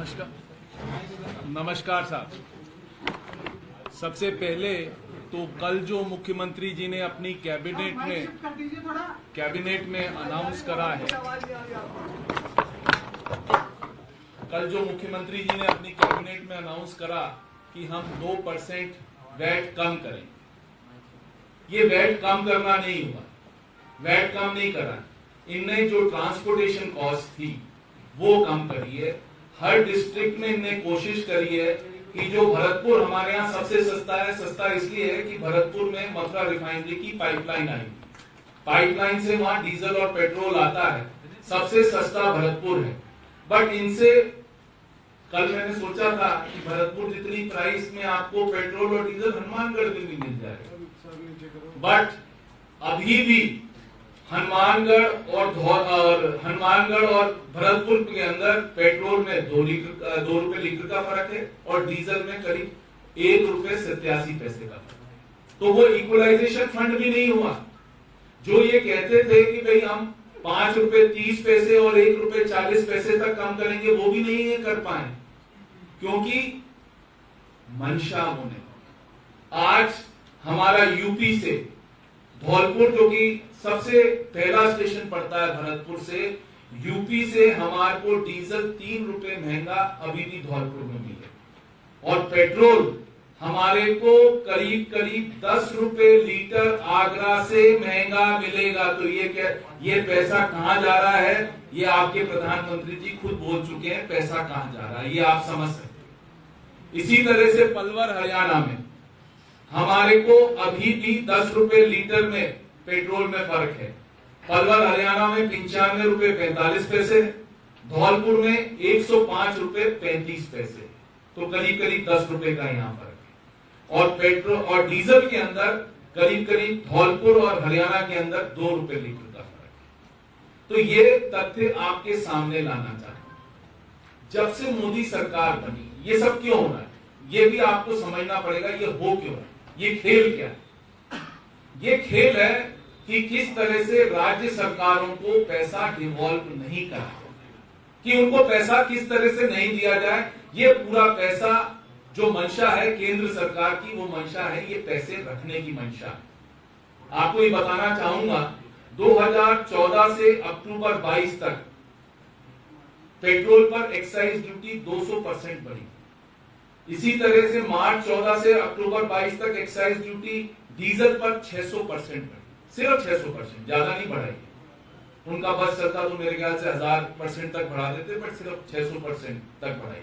नमस्कार साहब। सबसे पहले तो कल जो मुख्यमंत्री जी ने अपनी कैबिनेट में अनाउंस करा है, कल जो मुख्यमंत्री जी ने अपनी कैबिनेट में अनाउंस करा कि हम 2% वैट कम करें, ये वैट कम करना नहीं हुआ, वैट कम नहीं करा। इनने जो ट्रांसपोर्टेशन कॉस्ट थी वो कम करी है। हर डिस्ट्रिक्ट में इनने कोशिश करी है कि जो भरतपुर हमारे यहाँ सबसे सस्ता है, सस्ता इसलिए है कि भरतपुर में मथुरा रिफाइनरी की पाइपलाइन आई, पाइपलाइन से वहां डीजल और पेट्रोल आता है, सबसे सस्ता भरतपुर है। बट इनसे कल मैंने सोचा था कि भरतपुर जितनी प्राइस में आपको पेट्रोल और डीजल हनुमानगढ़ में भी मिल जाएगा, बट अभी भी हनुमानगढ़ और भरतपुर के अंदर पेट्रोल में 2 रुपए लीटर का फर्क है और डीजल में करीब ₹1.87 का फर्क। तो वो इक्वलाइजेशन फंड भी नहीं हुआ। जो ये कहते थे कि भाई हम ₹5.30 और ₹1.40 तक कम करेंगे, वो भी नहीं कर पाए, क्योंकि मंशा होने। आज हमारा यूपी से धौलपुर, जो कि सबसे पहला स्टेशन पड़ता है भरतपुर से, यूपी से हमारे को डीजल 3 रुपए महंगा अभी भी धौलपुर में मिले, और पेट्रोल हमारे को करीब करीब 10 रुपए लीटर आगरा से महंगा मिलेगा। तो ये पैसा कहां जा रहा है, ये आपके प्रधानमंत्री जी खुद बोल चुके हैं पैसा कहां जा रहा है, ये आप समझ सकते। इसी तरह से पलवल हरियाणा में हमारे को अभी भी 10 रुपए लीटर में पेट्रोल में फर्क है। पलवल हरियाणा में ₹95.45 है, धौलपुर में ₹105.35, तो करीब करीब 10 रुपए का यहाँ फर्क है। और पेट्रोल और डीजल के अंदर करीब करीब धौलपुर और हरियाणा के अंदर 2 रुपए लीटर का फर्क है। तो ये तथ्य आपके सामने लाना चाहते हैं। जब से मोदी सरकार बनी, ये सब क्यों हो रहा है, ये भी आपको समझना पड़ेगा। ये हो क्यों है, ये खेल क्या है? ये खेल है कि किस तरह से राज्य सरकारों को पैसा डिवॉल्व नहीं करा, कि उनको पैसा किस तरह से नहीं दिया जाए। ये पूरा पैसा जो मंशा है केंद्र सरकार की, वो मंशा है ये पैसे रखने की मंशा। आपको ये बताना चाहूंगा, 2014 से अक्टूबर 22 तक पेट्रोल पर एक्साइज ड्यूटी 200% बढ़ी। इसी तरह से मार्च 14 से अक्टूबर 22 तक एक्साइज ड्यूटी डीजल पर 600% बढ़ी, सिर्फ 600%, ज्यादा नहीं बढ़ाई। उनका बस चलता तो मेरे ख्याल से 1000% तक बढ़ा देते, बट सिर्फ 600% तक बढ़ाई।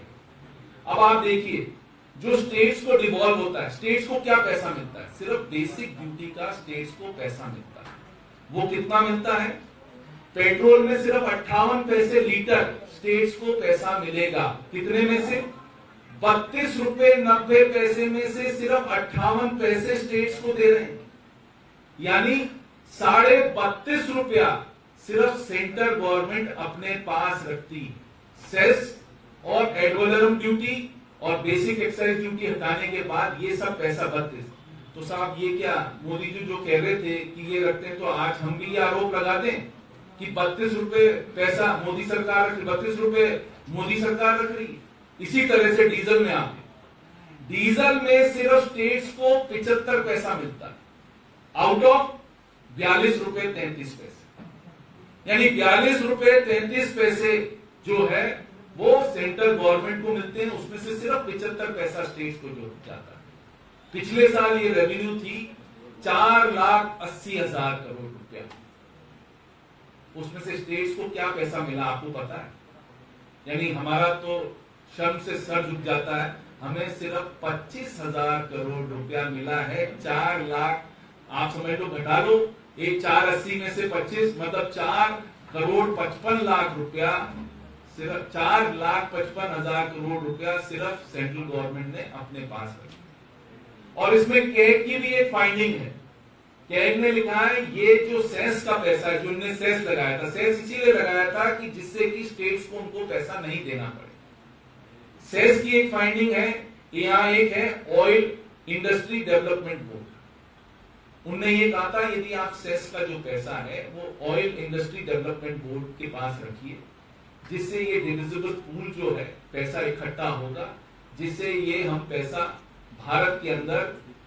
अब आप देखिए, जो स्टेट्स को डिवॉल्व होता है, स्टेट्स को क्या पैसा मिलता है, सिर्फ बेसिक ड्यूटी का स्टेट्स को पैसा मिलता है। वो कितना मिलता है? पेट्रोल में सिर्फ 58 पैसे लीटर स्टेट्स को पैसा मिलेगा। कितने में से? ₹32.90 में से सिर्फ 58 पैसे स्टेट्स को दे रहे हैं, यानी ₹32.5 सिर्फ सेंट्रल गवर्नमेंट अपने पास रखती। सेस और एडवलरम ड्यूटी और बेसिक एक्साइज ड्यूटी हटाने के बाद ये सब पैसा 32। तो साहब ये क्या, मोदी जी जो कह रहे थे कि ये रखते हैं, तो आज हम भी ये आरोप लगा दें कि 32 रुपए पैसा मोदी सरकार रख, 32 रुपए मोदी सरकार रख रही है। इसी तरह से डीजल में आते, डीजल में सिर्फ स्टेट्स को 75 पैसा मिलता है, आउट ऑफ ₹42.33, यानी ₹42.33 जो है वो सेंट्रल गवर्नमेंट को मिलते हैं, उसमें से सिर्फ 75 पैसा स्टेट्स को जो जाता है। पिछले साल ये रेवेन्यू थी 4,80,000 करोड़ रुपया, उसमें से स्टेट्स को क्या पैसा मिला आपको पता है? यानी हमारा तो शर्म से सर झुक जाता है, हमें सिर्फ 25,000 करोड़ रुपया मिला है। 4 लाख आप समझ लो, घटा लो, एक 480 में से 25 मतलब 4,55,00,000 रुपया, सिर्फ 4,55,000 करोड़ रुपया सिर्फ सेंट्रल गवर्नमेंट ने अपने पास रखा। और इसमें कैग की भी एक फाइंडिंग है, कैग ने लिखा है ये जो सेस का पैसा है, जो उन्होंने सेस लगाया था, सेस इसीलिए लगाया था कि जिससे कि स्टेट्स को उनको पैसा नहीं देना पड़े। सेस की एक फाइंडिंग है, यहां एक है ऑयल इंडस्ट्री डेवलपमेंट बोर्ड, उनने ये कहा था यदि आप सेस का जो पैसा है वो ऑयल इंडस्ट्री डेवलपमेंट बोर्ड के पास रखिए, जिससे ये डिविजिबल पूल जो है पैसा इकट्ठा होगा, जिससे ये हम पैसा भारत के अंदर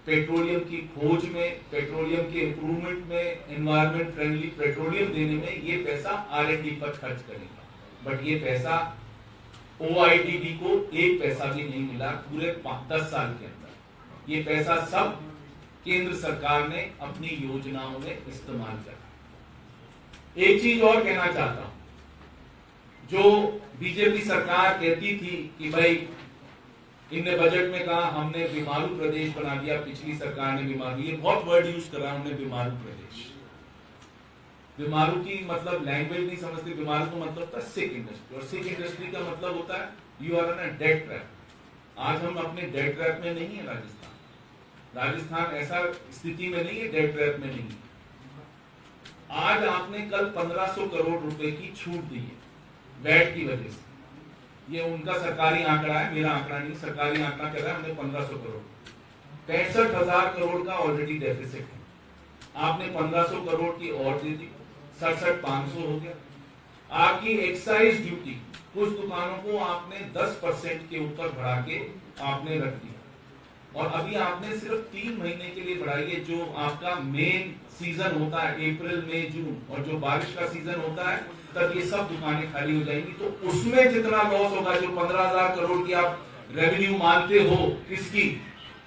पेट्रोलियम की खोज में, पेट्रोलियम के इंप्रूवमेंट में, एनवायरमेंट फ्रेंडली पेट्रोलियम देने में ये पैसा R&D पर खर्च करेगा। बट ये पैसा OITD को एक पैसा भी नहीं मिला पूरे 10 साल के अंदर। ये पैसा सब केंद्र सरकार ने अपनी योजनाओं में इस्तेमाल करा। एक चीज और कहना चाहता हूं, जो बीजेपी सरकार कहती थी कि भाई इनने बजट में कहा हमने बीमारू प्रदेश बना दिया, पिछली सरकार ने बीमारू, ये बहुत वर्ड यूज करा हमने बीमारू प्रदेश। बीमारू की मतलब लैंग्वेज नहीं समझते, बीमारू का मतलब था सिक इंडस्ट्री, और सिक इंडस्ट्री का मतलब होता है you are in dead trap. आज हम अपने डेड ट्रैप में नहीं है राजस्थान ऐसा स्थिति में नहीं है, डेड ट्रैप में नहीं है। आज आपने कल 1500 करोड़ रुपए की छूट दी है वैट की वजह से। ये उनका सरकारी आंकड़ा है, मेरा आंकड़ा नहीं, सरकारी आंकड़ा कह रहा है हमने 1500 करोड़, 65,000 करोड़ का ऑलरेडी डेफिसिट है। आपने 1500 करोड़ की और दे दी, 67,500 हो गया। आपकी एक्साइज ड्यूटी कुछ दुकानों को आपने 10% के ऊपर बढ़ा के आपने रख दिया, और अभी आपने सिर्फ 3 महीने के लिए बढ़ाई है। जो आपका मेन सीजन होता है अप्रैल मई जून, और जो बारिश का सीजन होता है तब ये सब दुकानें खाली हो जाएंगी। तो उसमें जितना लॉस होगा, जो 15,000 करोड़ की आप रेवेन्यू मानते हो, किसकी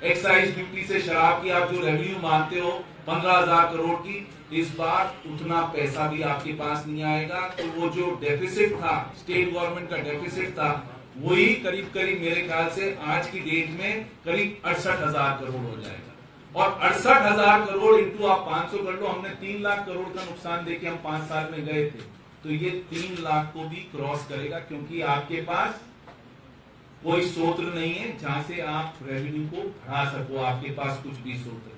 एक्साइज ड्यूटी से शराब की आप जो रेवेन्यू मानते हो 15,000 करोड़ की, इस बार उतना पैसा भी आपके पास नहीं आएगा। तो वो जो डेफिसिट था, स्टेट गवर्नमेंट का डेफिसिट था, वही करीब करीब मेरे ख्याल से आज की डेट में करीब 68,000 करोड़ हो जाएगा। और 68,000 करोड़ इंटू आप 500 कर लो, हमने 3 लाख करोड़ का नुकसान देके हम 5 साल में गए थे, तो ये 3 लाख को भी क्रॉस करेगा, क्योंकि आपके पास कोई सूत्र नहीं है जहां से आप रेवेन्यू को बढ़ा सको, आपके पास कुछ भी सूत्र नहीं।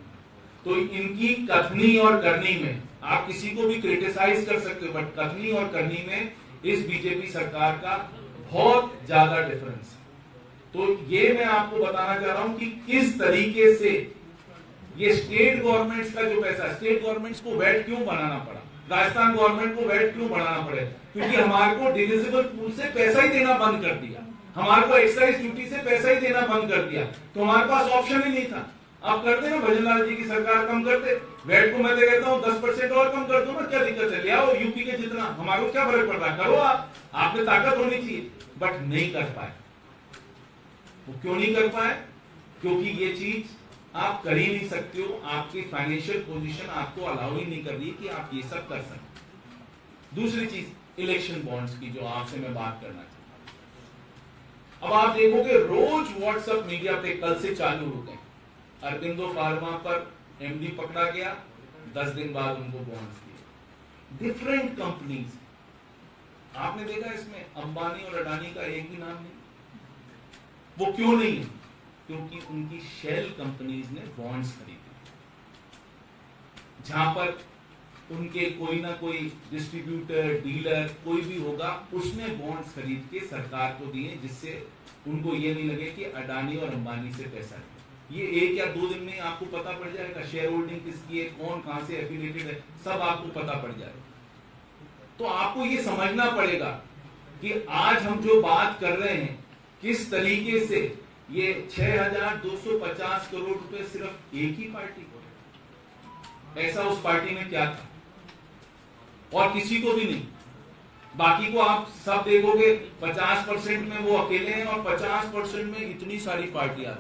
तो इनकी कथनी और करनी में आप किसी को भी क्रिटिसाइज कर सकते हो, बट कथनी और करनी में इस बीजेपी सरकार का बहुत ज्यादा डिफरेंस है। तो ये मैं आपको बताना चाह रहा हूं कि किस तरीके से ये स्टेट गवर्नमेंट्स का जो पैसा, स्टेट गवर्नमेंट्स को वैट क्यों बनाना पड़ा, राजस्थान गवर्नमेंट को वैट क्यों बढ़ाना पड़े, क्योंकि हमारे को डिविजिबल पूल से पैसा ही देना बंद कर दिया, हमारे को एक्साइज ड्यूटी से पैसा ही देना बंद कर दिया। तो हमारे पास ऑप्शन ही नहीं था। आप करते ना, भजनलाल जी की सरकार कम करते वैट को, मैं तो कहता हूँ 10% और कम कर दो ना, क्या दिक्कत है, ले आओ यूपी के जितना, हमारे को क्या फर्क पड़ता है, करो आप, आपने ताकत होनी चाहिए, बट नहीं कर पाए। वो क्यों नहीं कर पाए? क्योंकि ये चीज आप कर ही नहीं सकते हो, आपकी फाइनेंशियल पोजीशन आपको अलाउ ही नहीं कर रही कि आप ये सब कर सकते। दूसरी चीज इलेक्शन बॉन्ड्स की, जो आपसे मैं बात करना चाहता हूं। अब आप देखोगे रोज व्हाट्सएप मीडिया पे कल से चालू हो गए, अरबिंदो फार्मा पर एमडी पकड़ा गया, 10 दिन बाद उनको बॉन्ड्स दिए। डिफरेंट कंपनीज, आपने देखा इसमें अंबानी और अडानी का एक भी नाम नहीं। वो क्यों नहीं? क्योंकि उनकी शेल कंपनीज ने बॉन्ड्स खरीदे, जहां पर उनके कोई ना कोई डिस्ट्रीब्यूटर, डीलर कोई भी होगा, उसने बॉन्ड्स खरीद के सरकार को दिए, जिससे उनको ये नहीं लगे कि अडानी और अंबानी से पैसा है। ये 1 या 2 दिन में आपको पता पड़ जाएगा शेयर होल्डिंग किसकी है, कौन कहां से एफिलिएटेड है, सब आपको पता पड़ जाएगा। तो आपको ये समझना पड़ेगा कि आज हम जो बात कर रहे हैं, किस तरीके से ये 6,250 करोड़ रुपए सिर्फ एक ही पार्टी को, ऐसा उस पार्टी में क्या था, और किसी को भी नहीं। बाकी को आप सब देखोगे 50% में वो अकेले हैं, और 50% में इतनी सारी पार्टियां,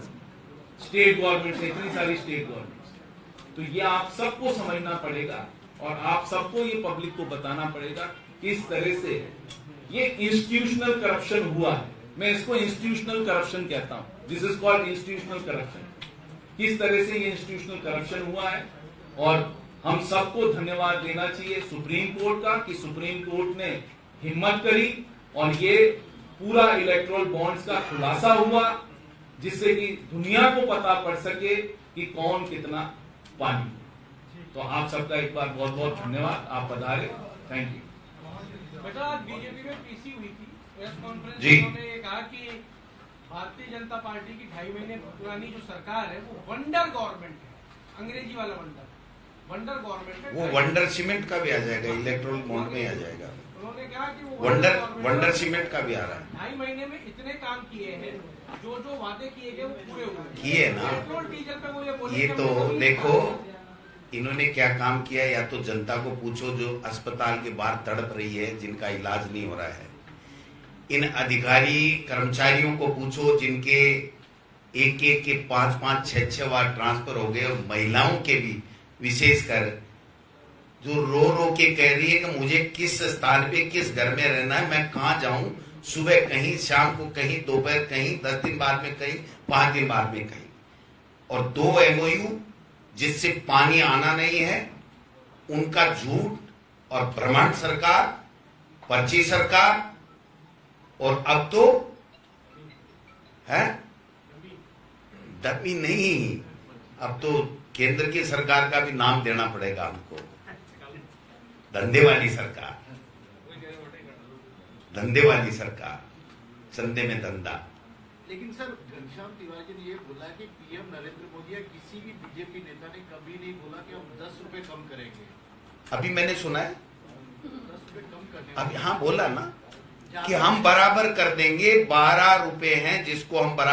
स्टेट गवर्नमेंट से इतनी सारी स्टेट गवर्नमेंट। तो ये आप सबको समझना पड़ेगा, और आप सबको ये पब्लिक को बताना पड़ेगा किस तरह से ये इंस्टीट्यूशनल करप्शन हुआ है। मैं इसको इंस्टीट्यूशनल करप्शन कहता हूं, this is called institutional corruption. किस तरह से ये इंस्टीट्यूशनल करप्शन हुआ है, और हम सबको धन्यवाद देना चाहिए सुप्रीम कोर्ट का कि सुप्रीम कोर्ट ने हिम्मत करी और ये पूरा इलेक्टोरल बॉन्ड्स का खुलासा हुआ, जिससे कि दुनिया को पता पड़ सके कि कौन कितना पानी। तो आप सबका एक बार बहुत बहुत धन्यवाद, आप पधारे, थैंक यू। बेटा आज बीजेपी में पीसी हुई थी प्रेस कॉन्फ्रेंस, उन्होंने ये कहा कि भारतीय जनता पार्टी की 2.5 महीने पुरानी जो सरकार है वो वंडर गवर्नमेंट है, अंग्रेजी वाला वंडर गवर्नमेंट है। वो वंडर सीमेंट का भी आ जाएगा, इलेक्ट्रोल बॉन्ड में आ जाएगा। उन्होंने कहा कि वो वंडर सीमेंट का भी आ रहा है। 2.5 महीने में इतने काम किए हैं, जो जो वादे किए गए वो पूरे हुए किए ना। पेट्रोल डीजल पे वो ये बोले ये कि तो हमने कभी देखो कहा। इन्होंने क्या काम किया, या तो जनता को पूछो जो अस्पताल के बाहर तड़प रही है, जिनका इलाज नहीं हो रहा है। इन अधिकारी कर्मचारियों को पूछो जिनके एक के 5-5, 6-6 बार ट्रांसफर हो गए, और महिलाओं के भी विशेषकर जो रो रो के कह रही है कि मुझे किस स्थान पे किस घर में रहना है, मैं कहां जाऊं, सुबह कहीं, शाम को कहीं, दोपहर कहीं, 10 दिन बाद में कहीं, 5 दिन बाद में कहीं। और 2 MOU जिससे पानी आना नहीं है, उनका झूठ और भ्रमण सरकार, पर्ची सरकार, और अब तो है डमी नहीं, अब तो केंद्र की सरकार का भी नाम देना पड़ेगा हमको, धंधे वाली सरकार, धंधे वाली सरकार, चंदे में धंधा। लेकिन सर, घनश्याम तिवारी ने ये बोला कि पीएम नरेंद्र मोदी या किसी भी बीजेपी नेता ने कभी नहीं बोला कि हम 10 रुपए कम करेंगे। अभी मैंने सुना है 10 रुपए कम करने, अभी, हाँ बोला ना कि हम बराबर कर देंगे, 12 रुपए हैं जिसको हम बराबर